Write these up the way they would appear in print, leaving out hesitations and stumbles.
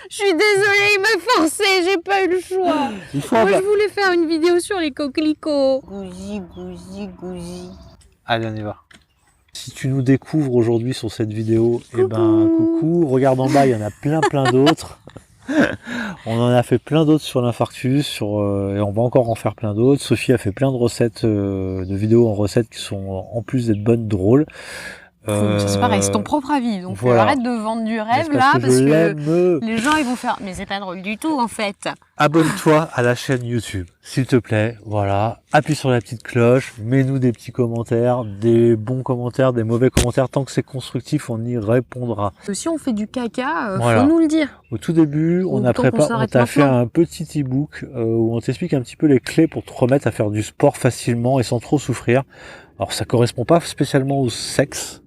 Je suis désolée, il m'a forcé, j'ai pas eu le choix. Moi, je voulais faire une vidéo sur les coquelicots. Gousi, gousi, gousi. Allez, on y va. Si tu nous découvres aujourd'hui sur cette vidéo, eh ben coucou, regarde en bas, il y en a plein d'autres. On en a fait plein d'autres sur l'infarctus, et on va encore en faire plein d'autres. Sophie a fait plein de recettes, de vidéos en recettes qui sont en plus d'être bonnes, drôles. Ça c'est pareil, c'est ton propre avis, donc voilà. Arrête de vendre du rêve là, parce que les gens ils vont faire, mais c'est pas drôle du tout en fait. Abonne-toi à la chaîne YouTube, s'il te plaît, voilà, appuie sur la petite cloche, mets-nous des petits commentaires, des bons commentaires, des mauvais commentaires, tant que c'est constructif, on y répondra. Si on fait du caca, voilà. Faut nous le dire. Au tout début, on t'a fait un petit e-book où on t'explique un petit peu les clés pour te remettre à faire du sport facilement et sans trop souffrir. Alors ça correspond pas spécialement au sexe,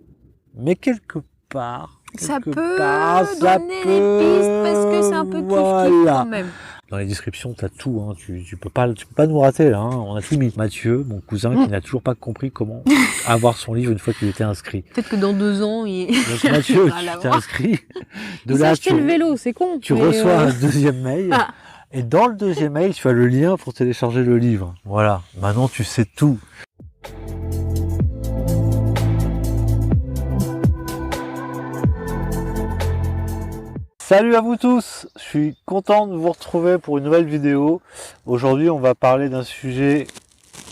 mais quelque part, ça peut donner des pistes parce que c'est un peu kiff quand même. Dans les descriptions, t'as tout, hein. Tu peux pas nous rater là, hein. On a tout mis. Mathieu, mon cousin, qui n'a toujours pas compris comment avoir son livre une fois qu'il était inscrit. Peut-être que dans 2 ans, Donc Mathieu, tu t'es inscrit. De là, le vélo, c'est con. Tu reçois un deuxième mail. Et dans le deuxième mail, tu as le lien pour télécharger le livre. Voilà. Maintenant, tu sais tout. Salut à vous tous, je suis content de vous retrouver pour une nouvelle vidéo. Aujourd'hui, on va parler d'un sujet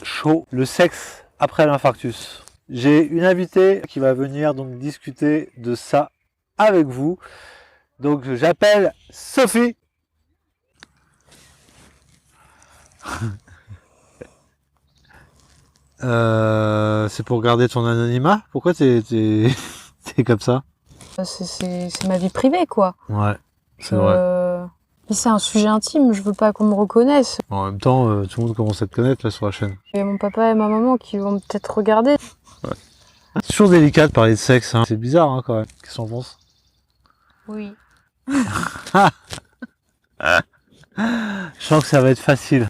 chaud, le sexe après l'infarctus. J'ai une invitée qui va venir donc discuter de ça avec vous. Donc j'appelle Sophie. C'est pour garder ton anonymat? Pourquoi t'es comme ça? C'est ma vie privée, quoi. Ouais, c'est vrai. C'est un sujet intime, je veux pas qu'on me reconnaisse. En même temps, tout le monde commence à te connaître là sur la chaîne. Il y a mon papa et ma maman qui vont peut-être regarder. Ouais. C'est toujours délicat de parler de sexe, hein. C'est bizarre hein, quand même. Qu'est-ce qu'on pense? Oui. Je sens que ça va être facile.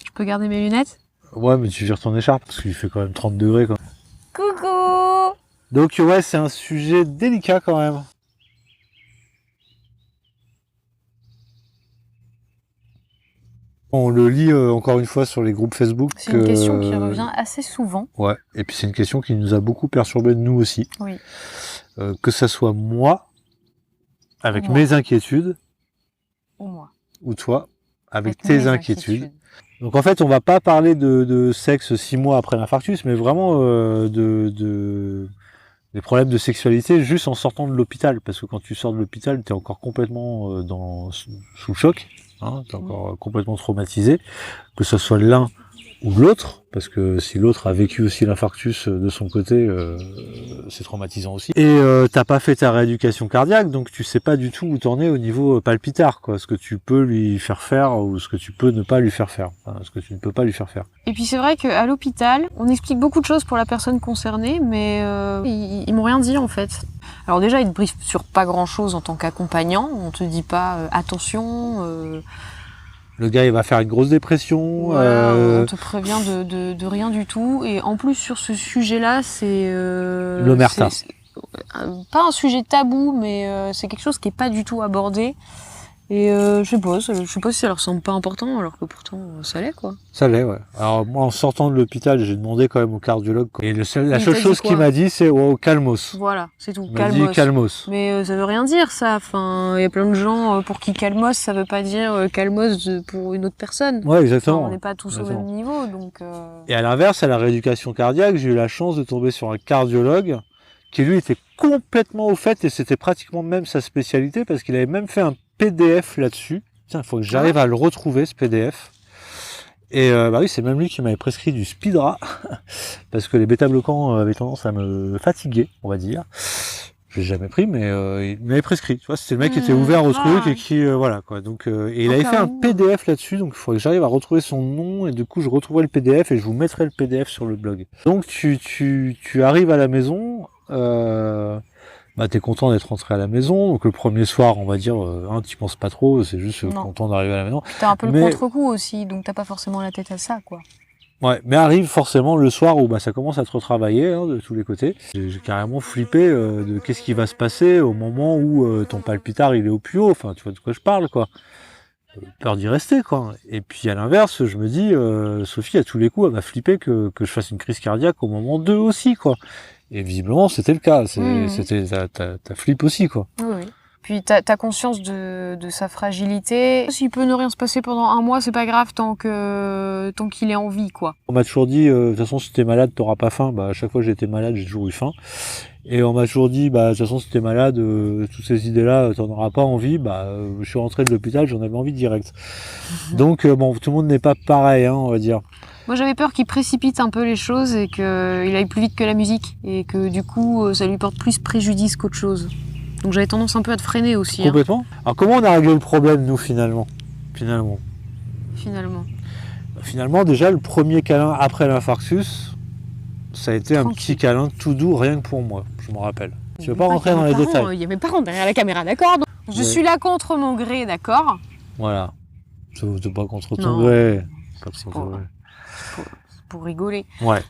Je peux garder mes lunettes? Ouais, mais tu vires ton écharpe parce qu'il fait quand même 30 degrés quoi. Coucou! Donc ouais, c'est un sujet délicat quand même. On le lit encore une fois sur les groupes Facebook. C'est une question qui revient assez souvent. Ouais, et puis c'est une question qui nous a beaucoup perturbé nous aussi. Oui. Que ça soit moi, avec mes inquiétudes, ou toi, avec tes inquiétudes. Donc en fait, on va pas parler de sexe 6 mois après l'infarctus, mais vraiment des problèmes de sexualité juste en sortant de l'hôpital, parce que quand tu sors de l'hôpital, tu es encore complètement sous le choc, hein, tu es encore complètement traumatisé, que ce soit l'un ou l'autre, parce que si l'autre a vécu aussi l'infarctus de son côté, c'est traumatisant aussi. Et t'as pas fait ta rééducation cardiaque, donc tu sais pas du tout où t'en es au niveau palpitaire, quoi, ce que tu peux lui faire faire ou ce que tu peux ne pas lui faire faire, enfin, ce que tu ne peux pas lui faire faire. Et puis c'est vrai qu'à l'hôpital, on explique beaucoup de choses pour la personne concernée, mais ils m'ont rien dit en fait. Alors déjà, ils te briefent sur pas grand-chose en tant qu'accompagnant, on te dit pas attention... Le gars, il va faire une grosse dépression. Voilà, on te prévient de rien du tout. Et en plus, sur ce sujet-là, c'est... l'omerta. Pas un sujet tabou, mais c'est quelque chose qui est pas du tout abordé. Et je sais pas si ça leur semble pas important, alors que pourtant, ça l'est, quoi. Ça l'est, ouais. Alors moi, en sortant de l'hôpital, j'ai demandé quand même au cardiologue. Et la seule chose qu'il m'a dit, c'est oh, calmos. Voilà, c'est tout. Il m'a dit calmos. Mais ça veut rien dire, ça. Enfin, il y a plein de gens pour qui calmos, ça veut pas dire calmos pour une autre personne. Ouais, exactement. Enfin, on n'est pas tous au même niveau, donc... Et à l'inverse, à la rééducation cardiaque, j'ai eu la chance de tomber sur un cardiologue qui, lui, était complètement au fait, et c'était pratiquement même sa spécialité, parce qu'il avait même fait un PDF là-dessus. Tiens, il faut que j'arrive à le retrouver, ce PDF. Et bah oui, c'est même lui qui m'avait prescrit du Speedra, parce que les bêta-bloquants avaient tendance à me fatiguer, on va dire. Je l'ai jamais pris, mais il m'avait prescrit. Tu vois, c'était le mec qui était ouvert au truc et qui voilà quoi. Donc et il avait fait un PDF là-dessus, donc il faudrait que j'arrive à retrouver son nom, et du coup je retrouverai le PDF et je vous mettrai le PDF sur le blog. Donc tu arrives à la maison. Bah t'es content d'être rentré à la maison, donc le premier soir on va dire t'y penses pas trop, c'est juste content d'arriver à la maison. T'as un peu le contre-coup aussi, donc t'as pas forcément la tête à ça quoi. Ouais, mais arrive forcément le soir où ça commence à te retravailler hein, de tous les côtés. J'ai carrément flippé de qu'est-ce qui va se passer au moment où ton palpitar il est au plus haut. Enfin, tu vois de quoi je parle, quoi. Peur d'y rester, quoi. Et puis à l'inverse, je me dis, Sophie, à tous les coups, elle va flipper que je fasse une crise cardiaque au moment 2 aussi, quoi. Et visiblement, c'était le cas. C'était ta flip aussi, quoi. Oui, oui. Puis t'as conscience de sa fragilité. S'il peut ne rien se passer pendant un mois, c'est pas grave tant qu'il est en vie, quoi. On m'a toujours dit, de toute façon, si t'es malade, t'auras pas faim. À chaque fois que j'étais malade, j'ai toujours eu faim. Et on m'a toujours dit, de toute façon, si t'es malade, toutes ces idées-là, t'en auras pas envie. Je suis rentré de l'hôpital, j'en avais envie direct. Donc, tout le monde n'est pas pareil, hein, on va dire. Moi, j'avais peur qu'il précipite un peu les choses et qu'il aille plus vite que la musique. Et que, du coup, ça lui porte plus préjudice qu'autre chose. Donc, j'avais tendance un peu à te freiner aussi. Complètement. Hein. Alors, comment on a réglé le problème, nous, finalement, Finalement, déjà, le premier câlin après l'infarctus, ça a été un petit câlin tout doux, rien que pour moi, je me rappelle. Tu veux pas rentrer dans les détails? Il y a mes parents derrière la caméra, d'accord? Je suis là contre mon gré, d'accord? Voilà. C'est pas contre ton gré. Pour rigoler. Ouais.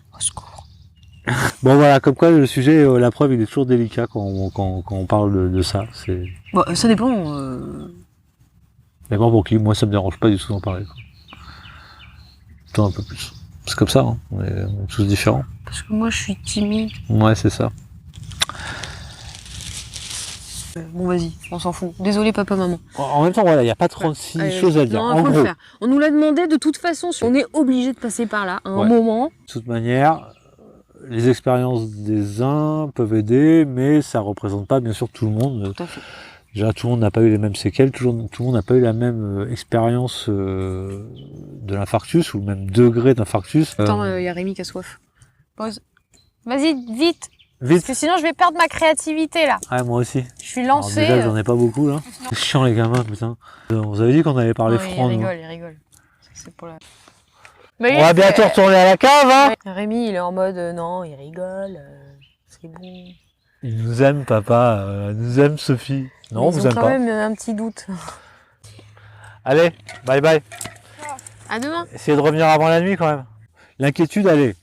Bon voilà, comme quoi le sujet, la preuve, il est toujours délicat quand on parle de ça. Bon, ça dépend. Dépend pour qui. Moi, ça me dérange pas du tout d'en parler. Quoi. Toi, un peu plus. C'est comme ça, hein. On est tous différents. Parce que moi, je suis timide. Ouais, c'est ça. Bon, vas-y, on s'en fout. Désolé, papa, maman. En même temps, voilà, il n'y a pas 36 choses à dire. Non, faut le faire. On nous l'a demandé de toute façon. On est obligé de passer par là à un moment. De toute manière, les expériences des uns peuvent aider, mais ça représente pas, bien sûr, tout le monde. Tout à fait. Déjà, tout le monde n'a pas eu les mêmes séquelles, tout le monde n'a pas eu la même expérience de l'infarctus ou le même degré d'infarctus. Attends, il y a Rémi qui a soif. Pause. Vas-y, vite. Parce que sinon, je vais perdre ma créativité, là. Ouais, moi aussi. Je suis lancée. Alors, déjà, j'en ai pas beaucoup, là. C'est chiant, les gamins, putain. On vous avait dit qu'on allait parler franc. Il rigole. C'est pour la... Mais on va bientôt retourner à la cave, hein. Rémi, il est en mode, non, il rigole, c'est bon. Il nous aime, papa. Il nous aime, Sophie. Non, on vous aime pas. Ils ont quand même un petit doute. Allez, bye bye. À demain. Essayez de revenir avant la nuit, quand même. L'inquiétude, allez.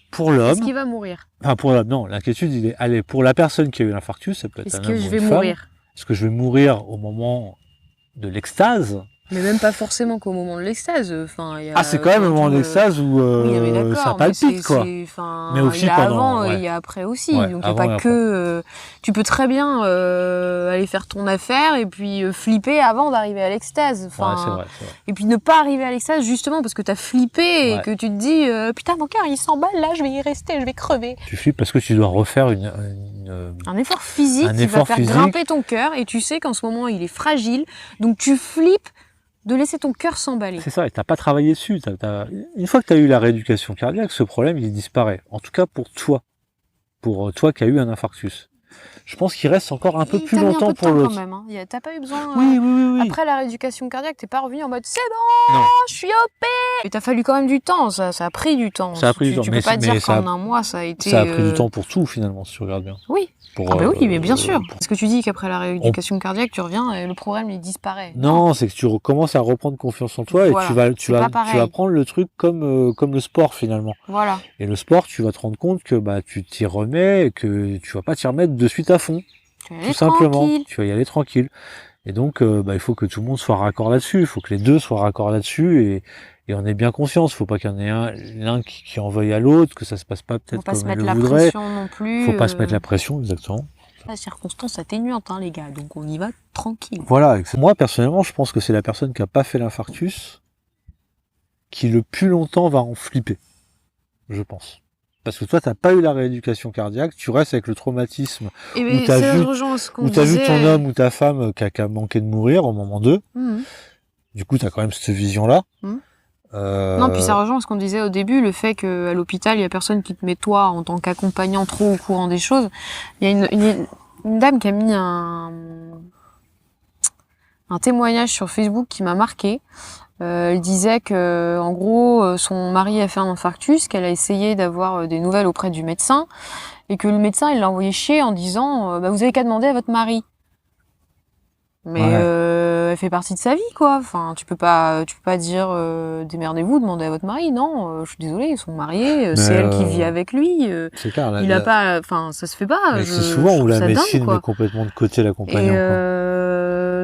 Pour l'homme. Est-ce qu'il va mourir? Enfin, pour l'homme, non. L'inquiétude, il est, allez, pour la personne qui a eu l'infarctus, ça peut être un homme ou une femme. Est-ce que je vais mourir? Est-ce que je vais mourir au moment de l'extase? Mais même pas forcément qu'au moment de l'extase. Enfin, c'est quand même au moment de l'extase où ça palpite, quoi. Mais aussi il y a avant, il y a après aussi. Donc il n'y a pas que... tu peux très bien aller faire ton affaire et puis flipper avant d'arriver à l'extase. Enfin, c'est vrai. Et puis ne pas arriver à l'extase justement parce que tu as flippé et que tu te dis « Putain, mon cœur, il s'emballe là, je vais y rester, je vais crever. » Tu flippes parce que tu dois refaire un effort physique qui va faire grimper ton cœur et tu sais qu'en ce moment, il est fragile. Donc tu flippes de laisser ton cœur s'emballer. C'est ça, et t'as pas travaillé dessus. Une fois que tu as eu la rééducation cardiaque, ce problème, il disparaît. En tout cas, pour toi qui as eu un infarctus. Je pense qu'il reste encore un peu plus longtemps pour l'autre. Hein. T'as pas eu besoin... Oui. Après la rééducation cardiaque, t'es pas revenu en mode « C'est bon, je suis OP !» Mais t'as fallu quand même du temps, ça a pris du temps. Ça a pris du temps. Tu peux pas dire qu'en un mois, ça a été... Ça a pris du temps pour tout, finalement, si tu regardes bien. Oui. Oui, mais bien sûr. Parce que tu dis qu'après la rééducation cardiaque, tu reviens et le problème, il disparaît. Non, c'est que tu recommences à reprendre confiance en toi et tu vas prendre le truc comme le sport, finalement. Voilà. Et le sport, tu vas te rendre compte que tu t'y remets et que tu vas pas t'y remettre de suite à fond. Tout simplement. Tu vas y aller tranquille. Et donc, il faut que tout le monde soit raccord là-dessus. Il faut que les deux soient raccord là-dessus et on ait bien conscience. Faut pas qu'il y en ait l'un qui en veuille à l'autre, que ça se passe pas peut-être comme il le voudrait. Faut pas se mettre la pression non plus. Faut pas se mettre la pression, exactement. La circonstance atténuante, les gars. Donc on y va tranquille. Voilà. Moi, personnellement, je pense que c'est la personne qui a pas fait l'infarctus qui le plus longtemps va en flipper. Je pense. Parce que toi, t'as pas eu la rééducation cardiaque, tu restes avec le traumatisme où t'as vu ton homme ou ta femme qui a manqué de mourir au moment 2. Du coup, t'as quand même cette vision-là. Non, puis ça rejoint ce qu'on disait au début, le fait qu'à l'hôpital, il y a personne qui te met toi en tant qu'accompagnant trop au courant des choses. Il y a une dame qui a mis un témoignage sur Facebook qui m'a marqué. Elle disait que, en gros, son mari a fait un infarctus, qu'elle a essayé d'avoir des nouvelles auprès du médecin, et que le médecin, il l'a envoyé chier en disant vous avez qu'à demander à votre mari. Mais elle fait partie de sa vie, quoi. Enfin, tu peux pas dire démerdez-vous, demandez à votre mari. Non, je suis désolée, ils sont mariés, c'est elle qui vit avec lui. C'est clair. Il a pas, enfin, ça se fait pas. Mais c'est souvent où la médecine dingue, met complètement de côté l'accompagnant.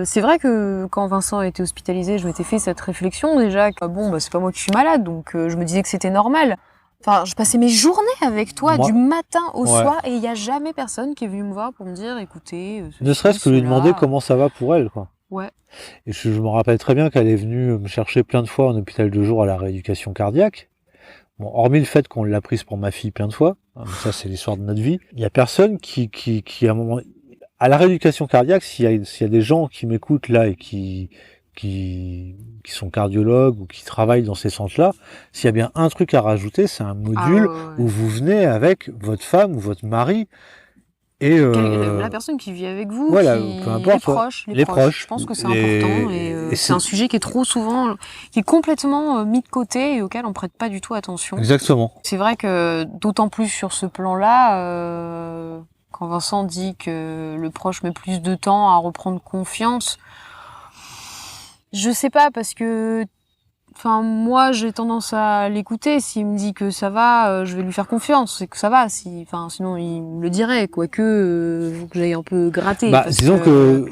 C'est vrai que quand Vincent a été hospitalisé, je m'étais fait cette réflexion déjà que bon, bah, c'est pas moi qui suis malade, donc je me disais que c'était normal. Enfin, je passais mes journées avec toi, du matin au soir, et il n'y a jamais personne qui est venu me voir pour me dire, écoutez... ne serait-ce que lui demander comment ça va pour elle, quoi. Ouais. Et je me rappelle très bien qu'elle est venue me chercher plein de fois en hôpital de jour à la rééducation cardiaque. Bon, hormis le fait qu'on l'a prise pour ma fille plein de fois, hein, ça c'est l'histoire de notre vie, il y a personne qui à un moment... À la rééducation cardiaque, s'il y a des gens qui m'écoutent là et qui sont cardiologues ou qui travaillent dans ces centres-là, s'il y a bien un truc à rajouter, c'est un module où vous venez avec votre femme ou votre mari et la personne qui vit avec vous, voilà, peu importe, les proches. Je pense que c'est important et c'est un sujet qui est trop souvent, qui est complètement mis de côté et auquel on prête pas du tout attention. Exactement. C'est vrai que d'autant plus sur ce plan-là, quand Vincent dit que le proche met plus de temps à reprendre confiance, je sais pas, parce que enfin, moi, j'ai tendance à l'écouter. S'il me dit que ça va, je vais lui faire confiance. C'est que ça va. Sinon, il me le dirait. Quoique, faut que j'aille un peu gratter. Bah, disons que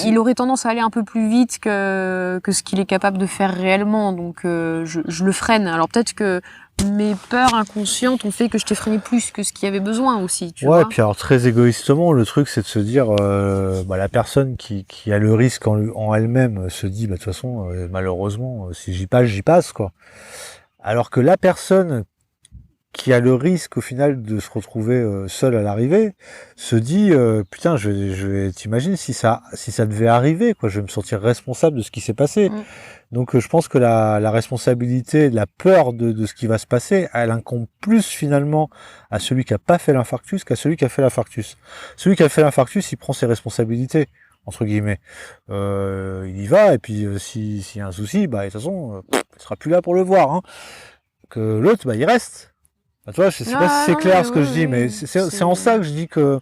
il aurait tendance à aller un peu plus vite que ce qu'il est capable de faire réellement. Donc, je le freine. Alors, peut-être que mes peurs inconscientes ont fait que je t'ai freiné plus que ce qu'il y avait besoin aussi, tu vois. Et puis alors très égoïstement, le truc c'est de se dire, la personne qui a le risque en elle-même se dit, de toute façon, malheureusement, si j'y passe, quoi. Alors que la personne qui a le risque au final de se retrouver seule à l'arrivée se dit, putain, je vais t'imaginer si ça devait arriver, quoi, je vais me sentir responsable de ce qui s'est passé. Donc je pense que la responsabilité, la peur de ce qui va se passer, elle incombe plus finalement à celui qui a pas fait l'infarctus qu'à celui qui a fait l'infarctus. Celui qui a fait l'infarctus, il prend ses responsabilités, entre guillemets. Il y va, et puis s'il y a un souci, bah de toute façon, il sera plus là pour le voir. Hein. Que l'autre, bah il reste. Bah, tu vois, je sais pas si c'est clair ce que je dis, mais c'est en ça que je dis que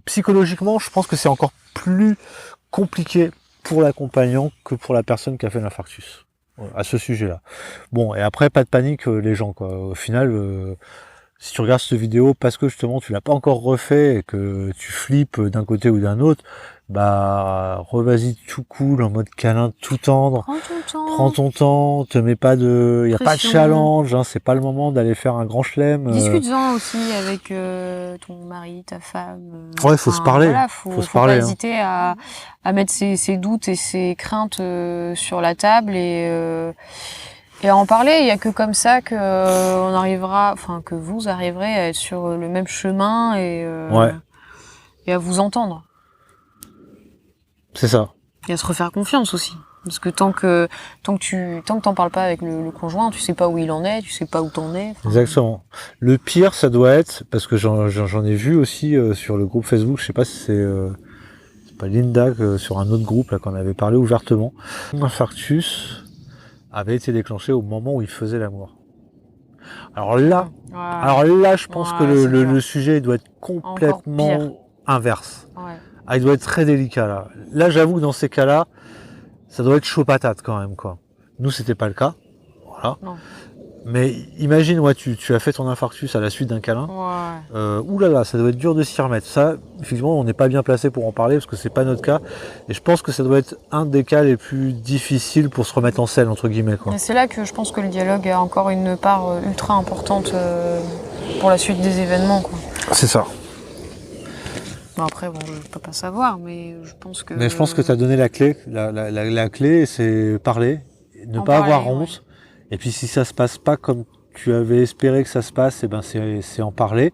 psychologiquement, je pense que c'est encore plus compliqué pour l'accompagnant que pour la personne qui a fait l'infarctus, à ce sujet-là. Bon, et après, pas de panique, les gens, quoi. Au final, si tu regardes cette vidéo parce que justement tu l'as pas encore refait et que tu flippes d'un côté ou d'un autre, bah vas-y tout cool, en mode câlin, tout tendre. Prends ton temps, te mets pas y a pas de challenge, hein, c'est pas le moment d'aller faire un grand chelem. Discute-en aussi avec ton mari, ta femme. Ouais, faut se parler. Voilà, faut se parler, pas hésiter à mettre ses doutes et ses craintes sur la table et à en parler. Il y a que comme ça que on arrivera, enfin que vous arriverez à être sur le même chemin et à vous entendre. C'est ça. Et à se refaire confiance aussi. Parce que tant que t'en parles pas avec le conjoint, tu sais pas où il en est, tu sais pas où t'en es. Exactement. Le pire, ça doit être, parce que j'en ai vu aussi sur le groupe Facebook, je sais pas si c'est pas Linda, sur un autre groupe là qu'on avait parlé ouvertement. L'infarctus avait été déclenché au moment où il faisait l'amour. Alors là, je pense que le sujet doit être complètement inverse. Ouais. Ah, il doit être très délicat là. Là, j'avoue que dans ces cas-là, ça doit être chaud patate quand même, quoi. Nous, c'était pas le cas. Voilà. Non. Mais imagine, tu as fait ton infarctus à la suite d'un câlin. Ouais. Oulala, ça doit être dur de s'y remettre. Ça, effectivement, on n'est pas bien placé pour en parler parce que c'est pas notre cas. Et je pense que ça doit être un des cas les plus difficiles pour se remettre en selle, entre guillemets, quoi. Et c'est là que je pense que le dialogue a encore une part ultra importante pour la suite des événements, quoi. C'est ça. Bon, après, je peux pas savoir, mais je pense que... Mais je pense que tu as donné la clé. La clé, c'est parler, ne pas avoir honte. Ouais. Et puis si ça se passe pas comme tu avais espéré que ça se passe, c'est en parler.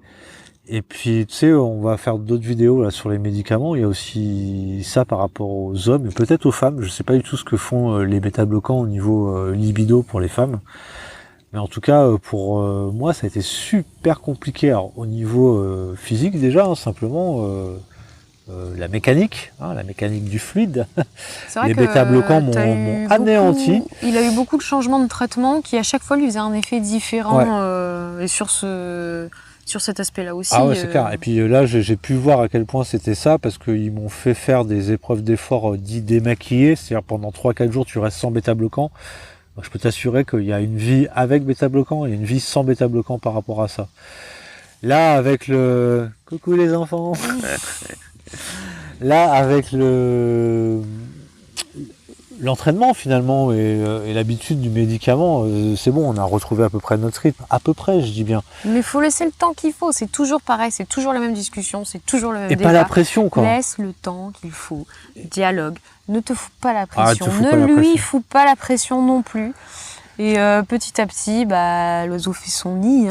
Et puis tu sais, on va faire d'autres vidéos là sur les médicaments. Il y a aussi ça par rapport aux hommes et peut-être aux femmes. Je sais pas du tout ce que font les bêta-bloquants au niveau libido pour les femmes. Mais en tout cas, pour moi, ça a été super compliqué. Alors, au niveau physique déjà, hein, simplement la mécanique du fluide. Les bêta-bloquants m'ont anéanti. Il a eu beaucoup de changements de traitement qui à chaque fois lui faisaient un effet différent. Ouais. Et sur sur cet aspect-là aussi. Ah ouais, c'est clair. Et puis là, j'ai pu voir à quel point c'était ça, parce qu'ils m'ont fait faire des épreuves d'effort dits démaquillées, c'est-à-dire pendant 3-4 jours, tu restes sans bêta-bloquant. Donc, je peux t'assurer qu'il y a une vie avec bêta-bloquant et une vie sans bêta-bloquant par rapport à ça. Là, avec le... Coucou les enfants. Là, avec l'entraînement finalement et l'habitude du médicament, c'est bon, on a retrouvé à peu près notre rythme. À peu près, je dis bien. Mais il faut laisser le temps qu'il faut. C'est toujours pareil, c'est toujours la même discussion, c'est toujours le même Et débat. pas la pression, quoi. Laisse le temps qu'il faut. Dialogue. Ne te fous pas la pression. te fous pas Ne la lui pression. fous pas la pression non plus. Et petit à petit, bah, l'oiseau fait son nid.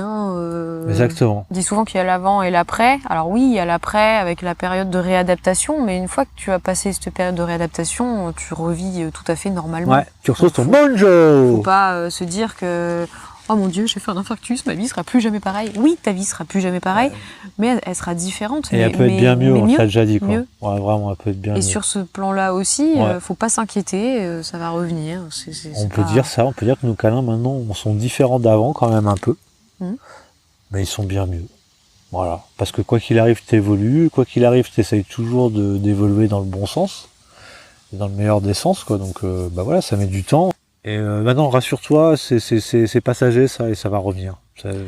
Exactement. On dit souvent qu'il y a l'avant et l'après. Alors oui, il y a l'après avec la période de réadaptation, mais une fois que tu as passé cette période de réadaptation, tu revis tout à fait normalement. Ouais, tu retrouves ton Faut bonjour. pas se dire que oh mon Dieu, j'ai fait un infarctus, ma vie sera plus jamais pareille. Oui, ta vie sera plus jamais pareille, mais elle sera différente. Et mais, elle peut être bien mieux, mais on te l'a déjà dit, quoi. mieux. Ouais, vraiment, elle peut être bien Et mieux. sur ce plan-là aussi, Ouais. faut pas s'inquiéter, ça va revenir. On peut dire ça, on peut dire que nos câlins maintenant sont différents d'avant quand même un peu, mais ils sont bien mieux. Voilà, parce que quoi qu'il arrive, t'évolues, quoi qu'il arrive, t'essayes toujours d'évoluer dans le bon sens, dans le meilleur des sens, quoi. Donc bah voilà, ça met du temps. Et maintenant, rassure-toi, c'est passager ça, et ça va revenir.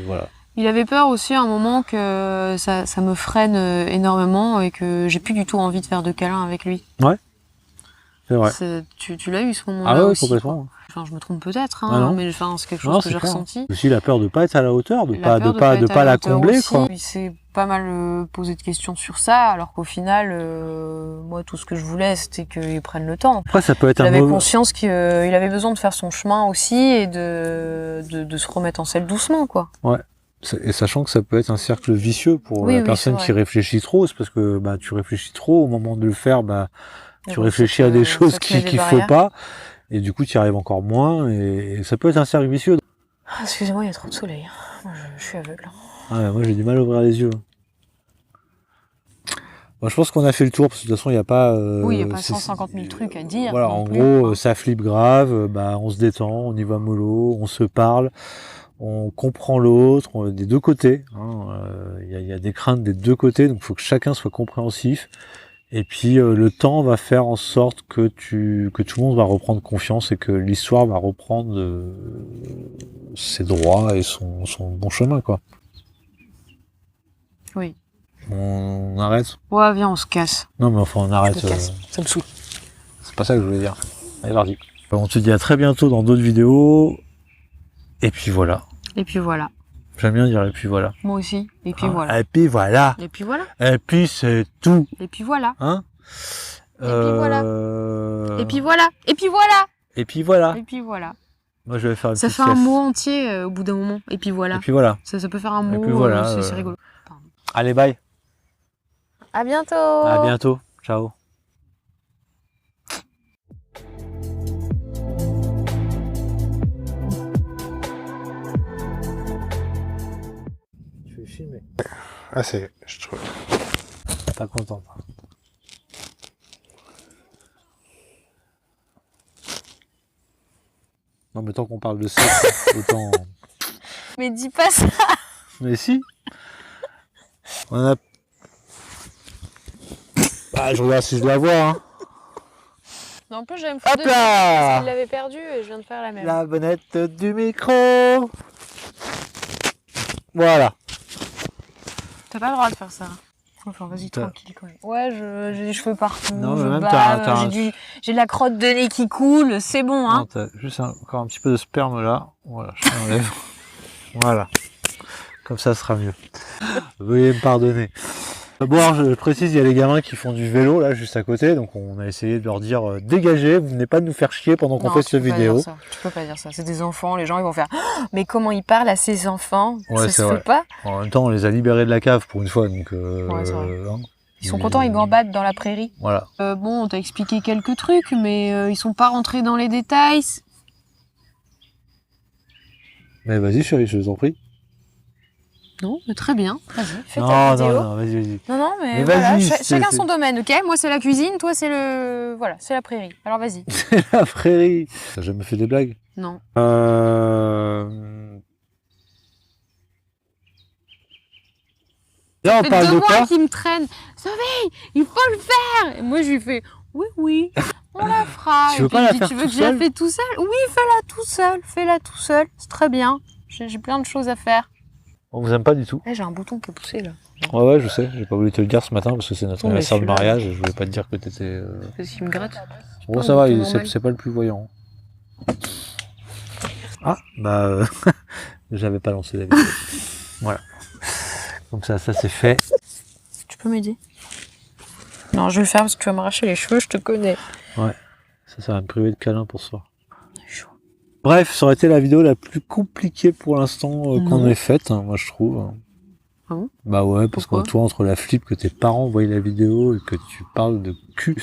Voilà. Il avait peur aussi à un moment que ça me freine énormément et que j'ai plus du tout envie de faire de câlins avec lui. Ouais, c'est vrai. Tu l'as eu ce moment-là Ah ouais, aussi. complètement. Enfin, je me trompe peut-être, Ah non. mais enfin, c'est quelque Non, chose que c'est j'ai clair. ressenti. Aussi la peur de pas être à la hauteur, de La peur pas être à la hauteur combler, aussi. quoi. Il s'est pas mal posé de questions sur ça, alors qu'au final, moi, tout ce que je voulais, c'était qu'il prenne le temps. Après, ça peut être Il un avait mauvais... conscience qu'il avait besoin de faire son chemin aussi et de se remettre en selle doucement, quoi. Ouais. Et sachant que ça peut être un cercle vicieux pour la personne qui réfléchit trop, c'est parce que bah, tu réfléchis trop, au moment de le faire, bah, tu réfléchis à des choses qu'il faut pas, et du coup tu y arrives encore moins, et ça peut être un cercle vicieux. Ah, excusez-moi, il y a trop de soleil. Moi, je suis aveugle. Ah ouais, moi j'ai du mal à ouvrir les yeux. Bon, je pense qu'on a fait le tour, parce que de toute façon il n'y a pas... oui, il n'y a pas 150 000 trucs à dire. Voilà, en gros, ça flippe grave, bah, on se détend, on y va mollo, on se parle, on comprend l'autre, des deux côtés. Il y a des craintes des deux côtés, donc il faut que chacun soit compréhensif. Et puis le temps va faire en sorte que tout le monde va reprendre confiance et que l'histoire va reprendre ses droits et son bon chemin, quoi. Oui. On arrête? Ouais, viens, on se casse. Non, mais enfin, on arrête. Ça me saoule. C'est pas ça que je voulais dire. Allez, vas-y. On te dit à très bientôt dans d'autres vidéos. Et puis voilà. Et puis voilà. J'aime bien dire et puis voilà. Moi aussi. Et puis voilà. Et puis voilà. Et puis voilà. Et puis c'est tout. Et puis voilà. Hein? Et puis voilà. Et puis voilà. Et puis voilà. Et puis voilà. Et puis voilà. Moi je vais faire une ça petite fait sieste. un mot entier au bout d'un moment. Et puis voilà. Et puis voilà. Ça peut faire un mot. Et puis voilà. C'est rigolo. Pardon. Allez, bye. À bientôt. À bientôt. Ciao. Je vais filmer. Ah, c'est... Je trouve... Pas contente. Non, mais tant qu'on parle de sexe, autant... Mais dis pas ça. Mais si. On a... Ah, je regarde si je la vois, hein. Non, en plus, j'aime foutre Hop dessus parce là. qu'il l'avait perdu et je viens de faire la même. La bonnette du micro. Voilà. T'as pas le droit de faire ça. Enfin, vas-y, T'as- tranquille quand même. Ouais, j'ai des cheveux partout, Non, mais je même bave, j'ai de la crotte de nez qui coule, c'est bon, hein. Non, t'as juste encore un petit peu de sperme là. Voilà, je l'enlève. Voilà. Comme ça, ce sera mieux. Veuillez me pardonner. Bon, alors, je précise, il y a les gamins qui font du vélo là, juste à côté. Donc, on a essayé de leur dire dégagez, vous venez pas de nous faire chier pendant qu'on Non, fait tu cette peux pas vidéo. dire ça. Tu peux pas dire ça. C'est des enfants, les gens ils vont faire oh, mais comment ils parlent à ces enfants? Ouais, Ça c'est se vrai. fait pas. En même temps, on les a libérés de la cave pour une fois. Donc, Ouais, c'est vrai. hein. Ils sont contents, ils gambadent dans la prairie. Voilà. Bon, on t'a expliqué quelques trucs, mais ils sont pas rentrés dans les détails. Mais vas-y, chérie, je vous en prie. Non, mais très bien. Vas-y, fais Non, ta vidéo. non, vas-y, vas-y. Non, mais Mais voilà, vas-y, chacun c'est- son domaine, ok? Moi c'est la cuisine, toi c'est le... Voilà, c'est la prairie. Alors vas-y. La prairie. T'as jamais fait des blagues? Non. Là, on fait parle 2 de mois quoi? qu'il me traîne. Sophie, il faut le faire. Et moi, je lui fais, oui, on la fera. Tu Et veux puis pas il la dit, faire tu veux tout que je la seul? fais tout seul? Oui, fais-la tout seul. C'est très bien. J'ai plein de choses à faire. On vous aime pas du tout. Eh, j'ai un bouton qui est poussé là. Ouais, je sais. J'ai pas voulu te le dire ce matin parce que c'est notre Non, mais anniversaire de celui-là, mariage et je voulais pas te dire que t'étais. Parce qu'il me gratte. Bon, pas ça un va, bouton normal. c'est pas le plus voyant. Ah, bah, j'avais pas lancé la vidéo. Voilà. Comme ça c'est fait. Tu peux m'aider? Non, je vais le faire parce que tu vas m'arracher les cheveux, je te connais. Ouais. Ça va me priver de câlin pour ce soir. Bref, ça aurait été la vidéo la plus compliquée pour l'instant qu'on ait faite, hein, moi je trouve. Ah bon? Bah ouais, parce que Pourquoi? toi, entre la flip que tes parents voient la vidéo et que tu parles de cul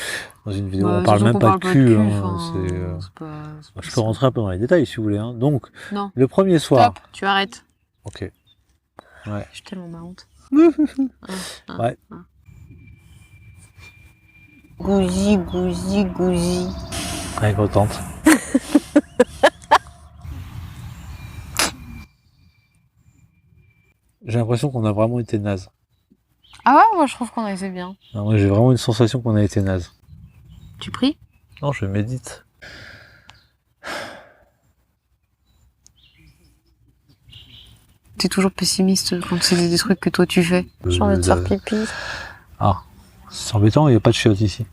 dans une vidéo, Bah, on parle surtout même qu'on pas parle de cul. Hein, enfin, c'est, c'est pas je peux ça. rentrer un peu dans les détails si vous voulez. Hein. Donc, Non. le premier soir. Stop, tu arrêtes. Ok. Ouais. Je suis tellement marrante. Ouais. Gouzi, gouzi, gouzi. Elle est contente. J'ai l'impression qu'on a vraiment été naze. Ah ouais, moi je trouve qu'on a été bien. Non, moi j'ai vraiment une sensation qu'on a été naze. Tu pries? Non, je médite. T'es toujours pessimiste quand c'est des trucs que toi tu fais. J'ai envie de faire pipi. Ah, c'est embêtant, il n'y a pas de chiottes ici.